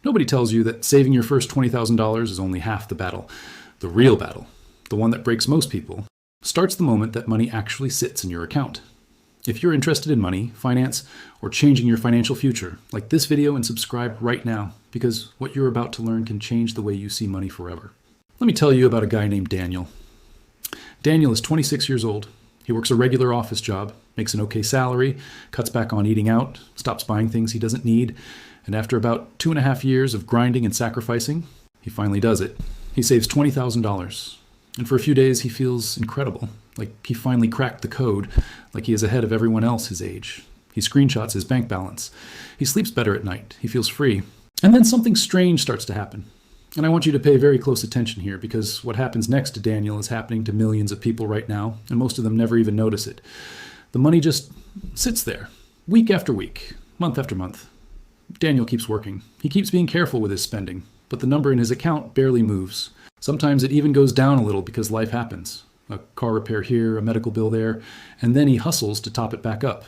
Nobody tells you that saving your first $20,000 is only half the battle. The real battle, the one that breaks most people, starts the moment that money actually sits in your account. If you're interested in money, finance, or changing your financial future, like this video and subscribe right now, because what you're about to learn can change the way you see money forever. Let me tell you about a guy named Daniel. Daniel is 26 years old. He works a regular office job, makes an okay salary, cuts back on eating out, stops buying things he doesn't need, and after about 2.5 years of grinding and sacrificing, he finally does it. He saves $20,000. And for a few days, he feels incredible, like he finally cracked the code, like he is ahead of everyone else his age. He screenshots his bank balance. He sleeps better at night. He feels free. And then something strange starts to happen. And I want you to pay very close attention here, because what happens next to Daniel is happening to millions of people right now, and most of them never even notice it. The money just sits there, week after week, month after month. Daniel keeps working. He keeps being careful with his spending, but the number in his account barely moves. Sometimes it even goes down a little because life happens. A car repair here, a medical bill there, and then he hustles to top it back up.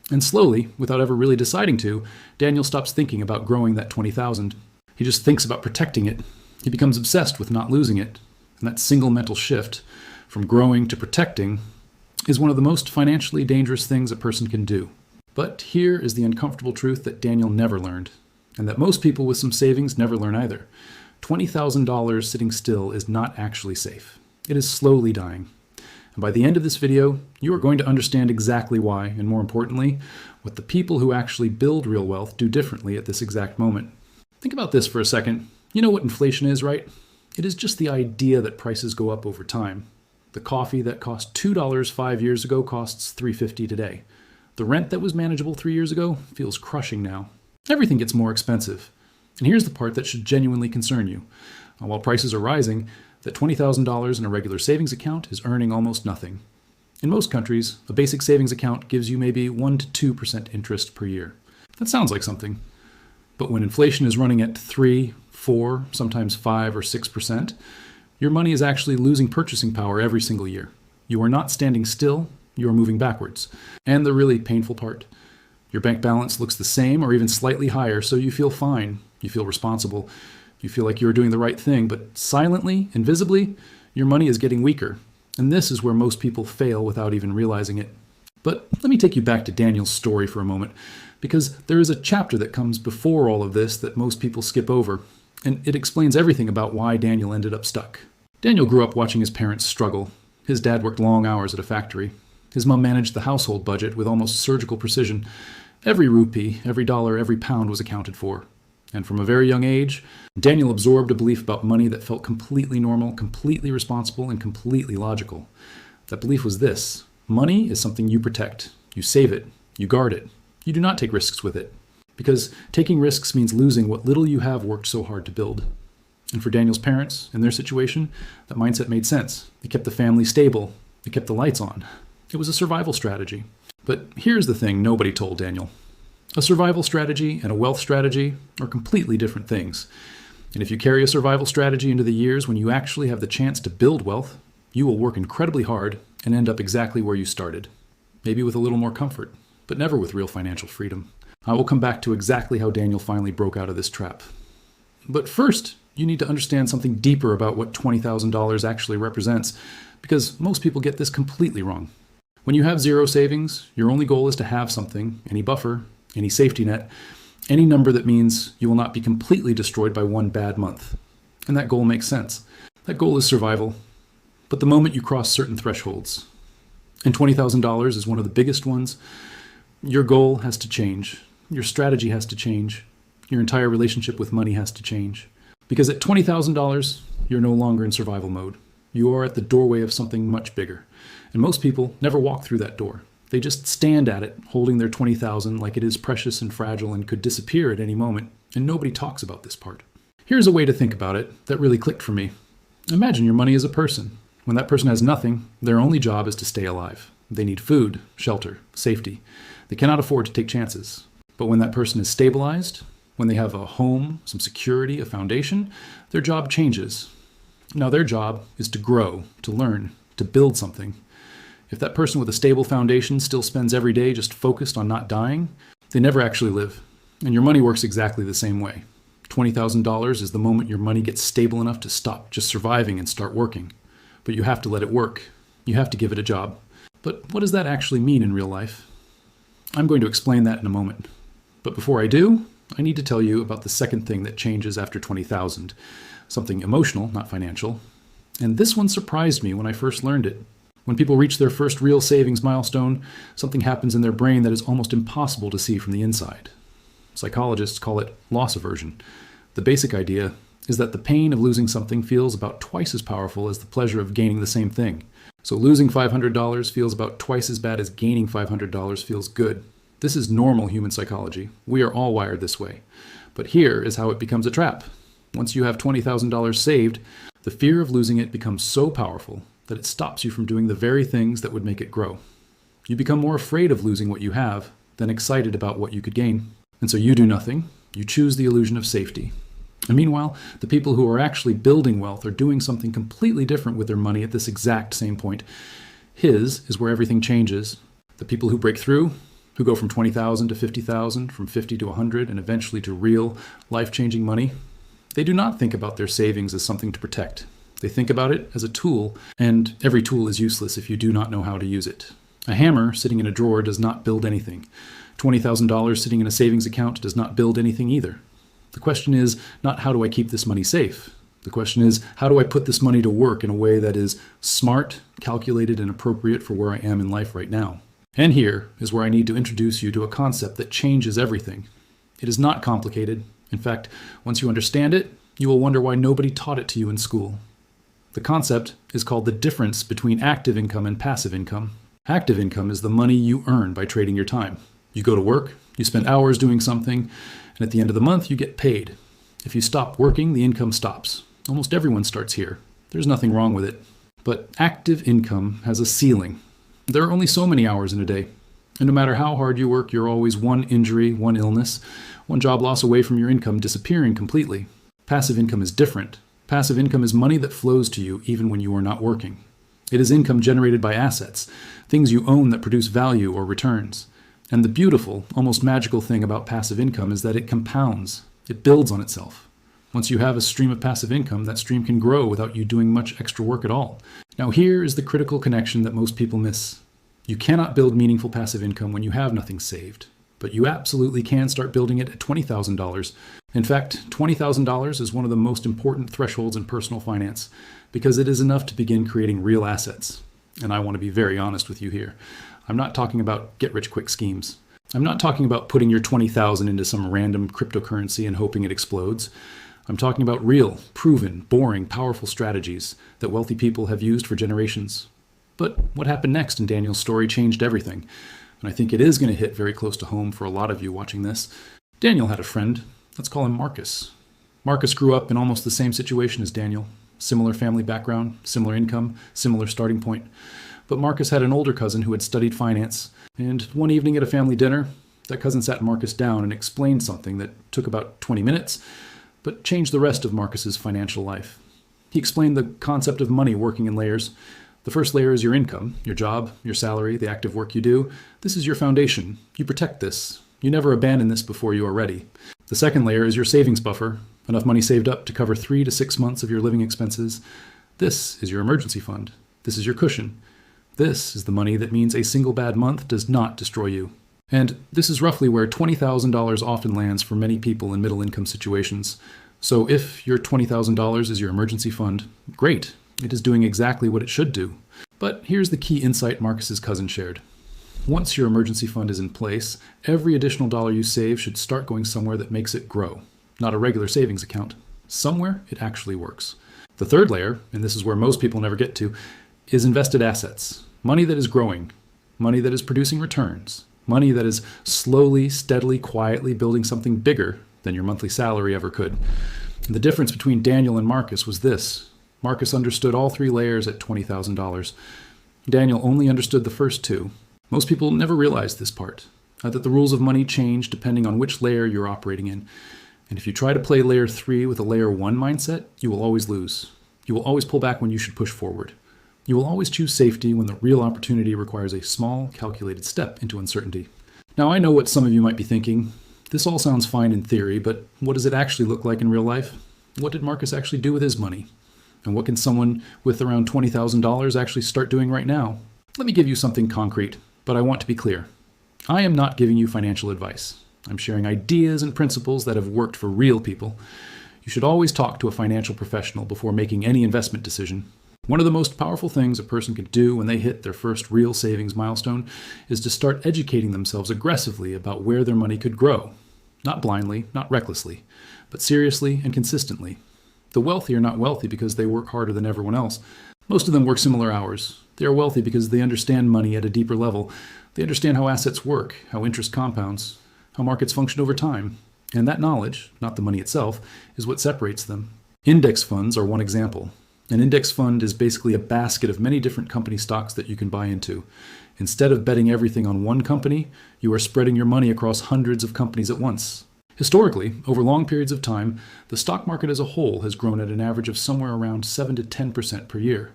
And slowly, without ever really deciding to, Daniel stops thinking about growing that $20,000. He just thinks about protecting it. He becomes obsessed with not losing it. And that single mental shift from growing to protecting is one of the most financially dangerous things a person can do. But here is the uncomfortable truth that Daniel never learned, and that most people with some savings never learn either. $20,000 sitting still is not actually safe. It is slowly dying. And by the end of this video, you are going to understand exactly why, and more importantly, what the people who actually build real wealth do differently at this exact moment. Think about this for a second. You know what inflation is, right? It is just the idea that prices go up over time. The coffee that cost $2 5 years ago costs $3.50 today. The rent that was manageable 3 years ago feels crushing now. Everything gets more expensive. And here's the part that should genuinely concern you. While prices are rising, that $20,000 in a regular savings account is earning almost nothing. In most countries, a basic savings account gives you maybe 1 to 2% interest per year. That sounds like something. But when inflation is running at 3, 4, sometimes 5 or 6%, your money is actually losing purchasing power every single year. You are not standing still, you are moving backwards. And the really painful part, your bank balance looks the same or even slightly higher, so you feel fine, you feel responsible, you feel like you're doing the right thing, but silently, invisibly, your money is getting weaker. And this is where most people fail without even realizing it. But let me take you back to Daniel's story for a moment, because there is a chapter that comes before all of this that most people skip over, and it explains everything about why Daniel ended up stuck. Daniel grew up watching his parents struggle. His dad worked long hours at a factory. His mom managed the household budget with almost surgical precision. Every rupee, every dollar, every pound was accounted for. And from a very young age, Daniel absorbed a belief about money that felt completely normal, completely responsible, and completely logical. That belief was this: money is something you protect. You save it. You guard it. You do not take risks with it. Because taking risks means losing what little you have worked so hard to build. And for Daniel's parents, in their situation, that mindset made sense. It kept the family stable. It kept the lights on. It was a survival strategy. But here's the thing nobody told Daniel. A survival strategy and a wealth strategy are completely different things. And if you carry a survival strategy into the years when you actually have the chance to build wealth, you will work incredibly hard and end up exactly where you started. Maybe with a little more comfort, but never with real financial freedom. I will come back to exactly how Daniel finally broke out of this trap. But first, you need to understand something deeper about what $20,000 actually represents, because most people get this completely wrong. When you have zero savings, your only goal is to have something, any buffer, any safety net, any number that means you will not be completely destroyed by one bad month. And that goal makes sense. That goal is survival. But the moment you cross certain thresholds, and $20,000 is one of the biggest ones, your goal has to change. Your strategy has to change. Your entire relationship with money has to change. Because at $20,000, you're no longer in survival mode. You are at the doorway of something much bigger. And most people never walk through that door. They just stand at it, holding their $20,000 like it is precious and fragile and could disappear at any moment. And nobody talks about this part. Here's a way to think about it that really clicked for me. Imagine your money is a person. When that person has nothing, their only job is to stay alive. They need food, shelter, safety. They cannot afford to take chances. But when that person is stabilized, when they have a home, some security, a foundation, their job changes. Now their job is to grow, to learn, to build something. If that person with a stable foundation still spends every day just focused on not dying, they never actually live. And your money works exactly the same way. $20,000 is the moment your money gets stable enough to stop just surviving and start working. But you have to let it work. You have to give it a job. But what does that actually mean in real life? I'm going to explain that in a moment. But before I do, I need to tell you about the second thing that changes after 20,000. Something emotional, not financial. And this one surprised me when I first learned it. When people reach their first real savings milestone, something happens in their brain that is almost impossible to see from the inside. Psychologists call it loss aversion. The basic idea is that the pain of losing something feels about twice as powerful as the pleasure of gaining the same thing. So losing $500 feels about twice as bad as gaining $500 feels good. This is normal human psychology. We are all wired this way. But here is how it becomes a trap. Once you have $20,000 saved, the fear of losing it becomes so powerful that it stops you from doing the very things that would make it grow. You become more afraid of losing what you have than excited about what you could gain. And so you do nothing. You choose the illusion of safety. And meanwhile, the people who are actually building wealth are doing something completely different with their money at this exact same point. His is where everything changes. The people who break through, who go from 20,000 to 50,000, from 50 to 100, and eventually to real, life-changing money, they do not think about their savings as something to protect. They think about it as a tool, and every tool is useless if you do not know how to use it. A hammer sitting in a drawer does not build anything. $20,000 sitting in a savings account does not build anything either. The question is not how do I keep this money safe? The question is how do I put this money to work in a way that is smart, calculated, and appropriate for where I am in life right now? And here is where I need to introduce you to a concept that changes everything. It is not complicated. In fact, once you understand it, you will wonder why nobody taught it to you in school. The concept is called the difference between active income and passive income. Active income is the money you earn by trading your time. You go to work, you spend hours doing something, and at the end of the month, you get paid. If you stop working, the income stops. Almost everyone starts here. There's nothing wrong with it. But active income has a ceiling. There are only so many hours in a day. And no matter how hard you work, you're always one injury, one illness, one job loss away from your income disappearing completely. Passive income is different. Passive income is money that flows to you even when you are not working. It is income generated by assets, things you own that produce value or returns. And the beautiful, almost magical thing about passive income is that it compounds. It builds on itself. Once you have a stream of passive income, that stream can grow without you doing much extra work at all. Now here is the critical connection that most people miss. You cannot build meaningful passive income when you have nothing saved. But you absolutely can start building it at $20,000. In fact, $20,000 is one of the most important thresholds in personal finance because it is enough to begin creating real assets. And I want to be very honest with you here. I'm not talking about get-rich-quick schemes. I'm not talking about putting your $20,000 into some random cryptocurrency and hoping it explodes. I'm talking about real, proven, boring, powerful strategies that wealthy people have used for generations. But what happened next in Daniel's story changed everything. And I think it is going to hit very close to home for a lot of you watching this. Daniel had a friend. Let's call him Marcus. Marcus grew up in almost the same situation as Daniel. Similar family background, similar income, similar starting point. But Marcus had an older cousin who had studied finance. And one evening at a family dinner, that cousin sat Marcus down and explained something that took about 20 minutes, but changed the rest of Marcus's financial life. He explained the concept of money working in layers. The first layer is your income, your job, your salary, the active work you do. This is your foundation. You protect this. You never abandon this before you are ready. The second layer is your savings buffer, enough money saved up to cover 3 to 6 months of your living expenses. This is your emergency fund. This is your cushion. This is the money that means a single bad month does not destroy you. And this is roughly where $20,000 often lands for many people in middle-income situations. So if your $20,000 is your emergency fund, great. It is doing exactly what it should do. But here's the key insight Marcus's cousin shared. Once your emergency fund is in place, every additional dollar you save should start going somewhere that makes it grow, not a regular savings account. Somewhere it actually works. The third layer, and this is where most people never get to, is invested assets. Money that is growing, money that is producing returns, money that is slowly, steadily, quietly building something bigger than your monthly salary ever could. And the difference between Daniel and Marcus was this. Marcus understood all 3 layers at $20,000. Daniel only understood the first 2. Most people never realize this part, that the rules of money change depending on which layer you're operating in. And if you try to play layer 3 with a layer 1 mindset, you will always lose. You will always pull back when you should push forward. You will always choose safety when the real opportunity requires a small, calculated step into uncertainty. Now, I know what some of you might be thinking. This all sounds fine in theory, but what does it actually look like in real life? What did Marcus actually do with his money? And what can someone with around $20,000 actually start doing right now? Let me give you something concrete, but I want to be clear. I am not giving you financial advice. I'm sharing ideas and principles that have worked for real people. You should always talk to a financial professional before making any investment decision. One of the most powerful things a person can do when they hit their first real savings milestone is to start educating themselves aggressively about where their money could grow. Not blindly, not recklessly, but seriously and consistently. The wealthy are not wealthy because they work harder than everyone else. Most of them work similar hours. They are wealthy because they understand money at a deeper level. They understand how assets work, how interest compounds, how markets function over time. And that knowledge, not the money itself, is what separates them. Index funds are one example. An index fund is basically a basket of many different company stocks that you can buy into. Instead of betting everything on one company, you are spreading your money across hundreds of companies at once. Historically, over long periods of time, the stock market as a whole has grown at an average of somewhere around 7 to 10% per year.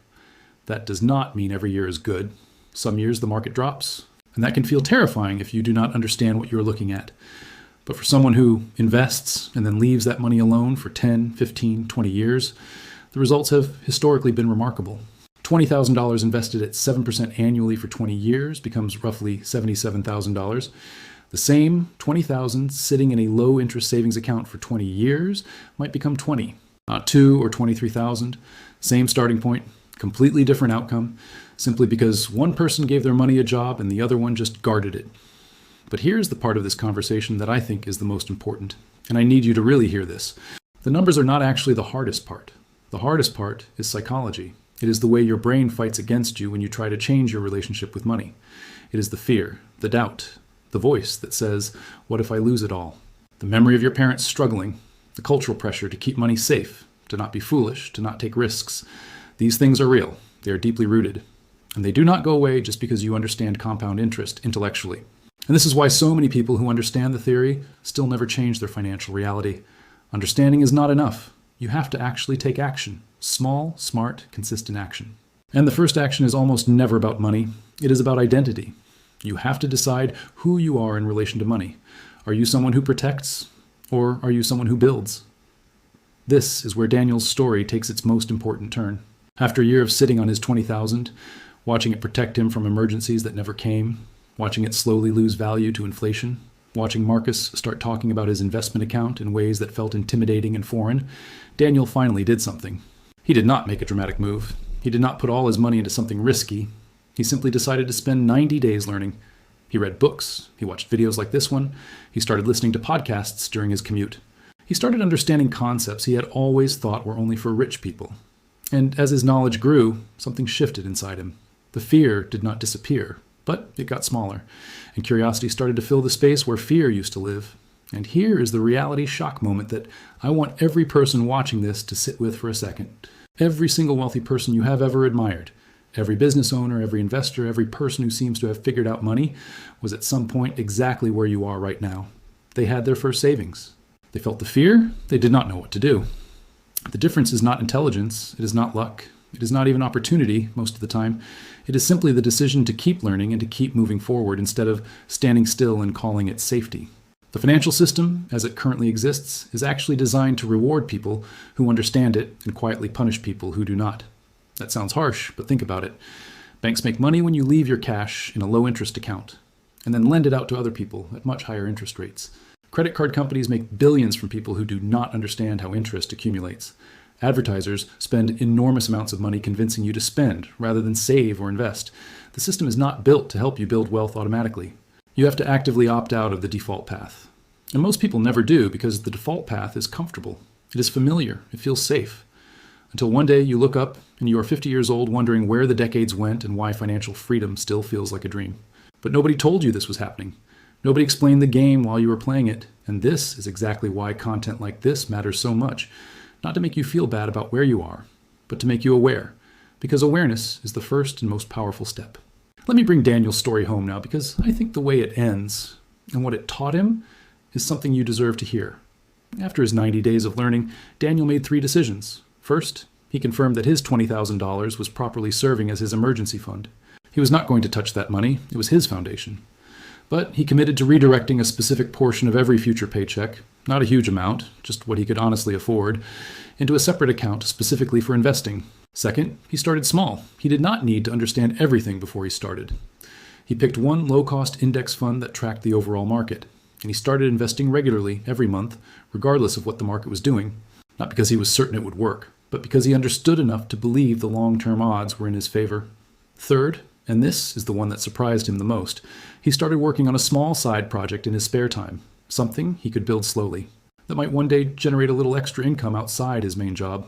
That does not mean every year is good. Some years the market drops, and that can feel terrifying if you do not understand what you're looking at. But for someone who invests and then leaves that money alone for 10, 15, 20 years, the results have historically been remarkable. $20,000 invested at 7% annually for 20 years becomes roughly $77,000. The same $20,000 sitting in a low-interest savings account for 20 years might become 20, not 2 or 23,000. Same starting point, completely different outcome, simply because one person gave their money a job and the other one just guarded it. But here's the part of this conversation that I think is the most important, and I need you to really hear this. The numbers are not actually the hardest part. The hardest part is psychology. It is the way your brain fights against you when you try to change your relationship with money. It is the fear, the doubt, the voice that says, what if I lose it all? The memory of your parents struggling, the cultural pressure to keep money safe, to not be foolish, to not take risks. These things are real. They are deeply rooted. And they do not go away just because you understand compound interest intellectually. And this is why so many people who understand the theory still never change their financial reality. Understanding is not enough. You have to actually take action. Small, smart, consistent action. And the first action is almost never about money. It is about identity. You have to decide who you are in relation to money. Are you someone who protects, or are you someone who builds? This is where Daniel's story takes its most important turn. After a year of sitting on his $20,000, watching it protect him from emergencies that never came, watching it slowly lose value to inflation, watching Marcus start talking about his investment account in ways that felt intimidating and foreign, Daniel finally did something. He did not make a dramatic move. He did not put all his money into something risky. He simply decided to spend 90 days learning. He read books. He watched videos like this one. He started listening to podcasts during his commute. He started understanding concepts he had always thought were only for rich people. And as his knowledge grew, something shifted inside him. The fear did not disappear, but it got smaller, and curiosity started to fill the space where fear used to live. And here is the reality shock moment that I want every person watching this to sit with for a second. Every single wealthy person you have ever admired, every business owner, every investor, every person who seems to have figured out money was at some point exactly where you are right now. They had their first savings. They felt the fear. They did not know what to do. The difference is not intelligence. It is not luck. It is not even opportunity most of the time. It is simply the decision to keep learning and to keep moving forward instead of standing still and calling it safety. The financial system, as it currently exists, is actually designed to reward people who understand it and quietly punish people who do not. That sounds harsh, but think about it. Banks make money when you leave your cash in a low-interest account and then lend it out to other people at much higher interest rates. Credit card companies make billions from people who do not understand how interest accumulates. Advertisers spend enormous amounts of money convincing you to spend rather than save or invest. The system is not built to help you build wealth automatically. You have to actively opt out of the default path. And most people never do because the default path is comfortable. It is familiar. It feels safe. Until one day you look up and you are 50 years old wondering where the decades went and why financial freedom still feels like a dream. But nobody told you this was happening. Nobody explained the game while you were playing it. And this is exactly why content like this matters so much. Not to make you feel bad about where you are, but to make you aware. Because awareness is the first and most powerful step. Let me bring Daniel's story home now, because I think the way it ends and what it taught him is something you deserve to hear. After his 90 days of learning, Daniel made 3 decisions. First, he confirmed that his $20,000 was properly serving as his emergency fund. He was not going to touch that money. It was his foundation. But he committed to redirecting a specific portion of every future paycheck, not a huge amount, just what he could honestly afford, into a separate account specifically for investing. Second, he started small. He did not need to understand everything before he started. He picked one low-cost index fund that tracked the overall market, and he started investing regularly every month, regardless of what the market was doing, not because he was certain it would work, but because he understood enough to believe the long-term odds were in his favor. Third, and this is the one that surprised him the most, he started working on a small side project in his spare time, something he could build slowly, that might one day generate a little extra income outside his main job.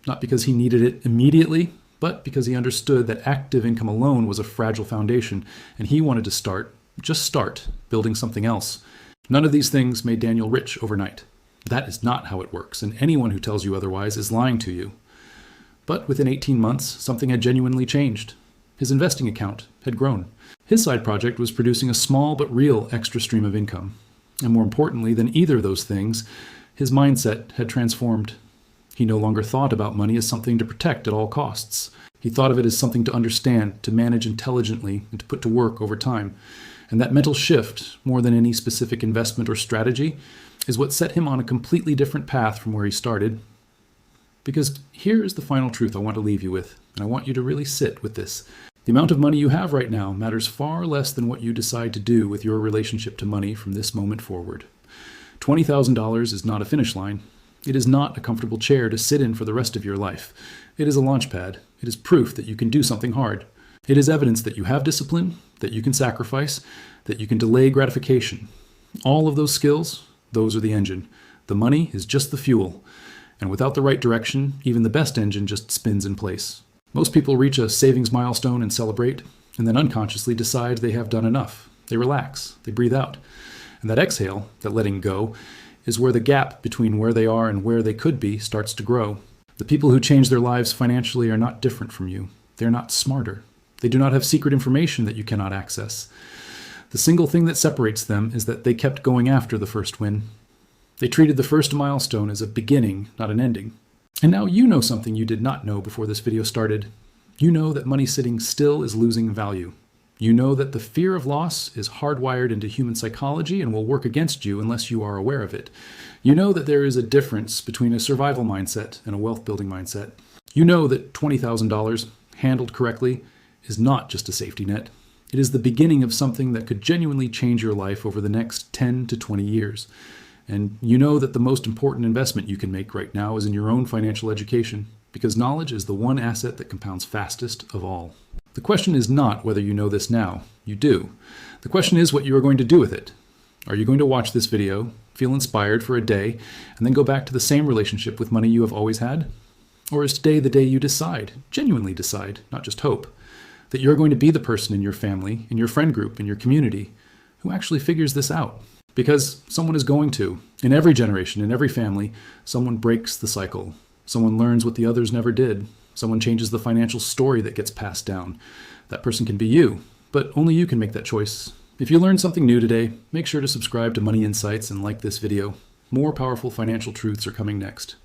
Not because he needed it immediately, but because he understood that active income alone was a fragile foundation, and he wanted to start, just start, building something else. None of these things made Daniel rich overnight. That is not how it works, and anyone who tells you otherwise is lying to you. But within 18 months, something had genuinely changed. His investing account had grown. His side project was producing a small but real extra stream of income. And more importantly than either of those things, his mindset had transformed. He no longer thought about money as something to protect at all costs. He thought of it as something to understand, to manage intelligently, and to put to work over time. And that mental shift, more than any specific investment or strategy, is what set him on a completely different path from where he started. Because here is the final truth I want to leave you with, and I want you to really sit with this. The amount of money you have right now matters far less than what you decide to do with your relationship to money from this moment forward. $20,000 is not a finish line. It is not a comfortable chair to sit in for the rest of your life. It is a launch pad. It is proof that you can do something hard. It is evidence that you have discipline, that you can sacrifice, that you can delay gratification. All of those skills, those are the engine. The money is just the fuel. And without the right direction, even the best engine just spins in place. Most people reach a savings milestone and celebrate, and then unconsciously decide they have done enough. They relax, they breathe out. And that exhale, that letting go, is where the gap between where they are and where they could be starts to grow. The people who change their lives financially are not different from you. They're not smarter. They do not have secret information that you cannot access. The single thing that separates them is that they kept going after the first win. They treated the first milestone as a beginning, not an ending. And now you know something you did not know before this video started. You know that money sitting still is losing value. You know that the fear of loss is hardwired into human psychology and will work against you unless you are aware of it. You know that there is a difference between a survival mindset and a wealth-building mindset. You know that $20,000, handled correctly, is not just a safety net. It is the beginning of something that could genuinely change your life over the next 10 to 20 years. And you know that the most important investment you can make right now is in your own financial education, because knowledge is the one asset that compounds fastest of all. The question is not whether you know this now. You do. The question is what you are going to do with it. Are you going to watch this video, feel inspired for a day, and then go back to the same relationship with money you have always had? Or is today the day you decide, genuinely decide, not just hope, that you're going to be the person in your family, in your friend group, in your community, who actually figures this out? Because someone is going to. In every generation, in every family, someone breaks the cycle. Someone learns what the others never did. Someone changes the financial story that gets passed down. That person can be you, but only you can make that choice. If you learned something new today, make sure to subscribe to Money Insights and like this video. More powerful financial truths are coming next.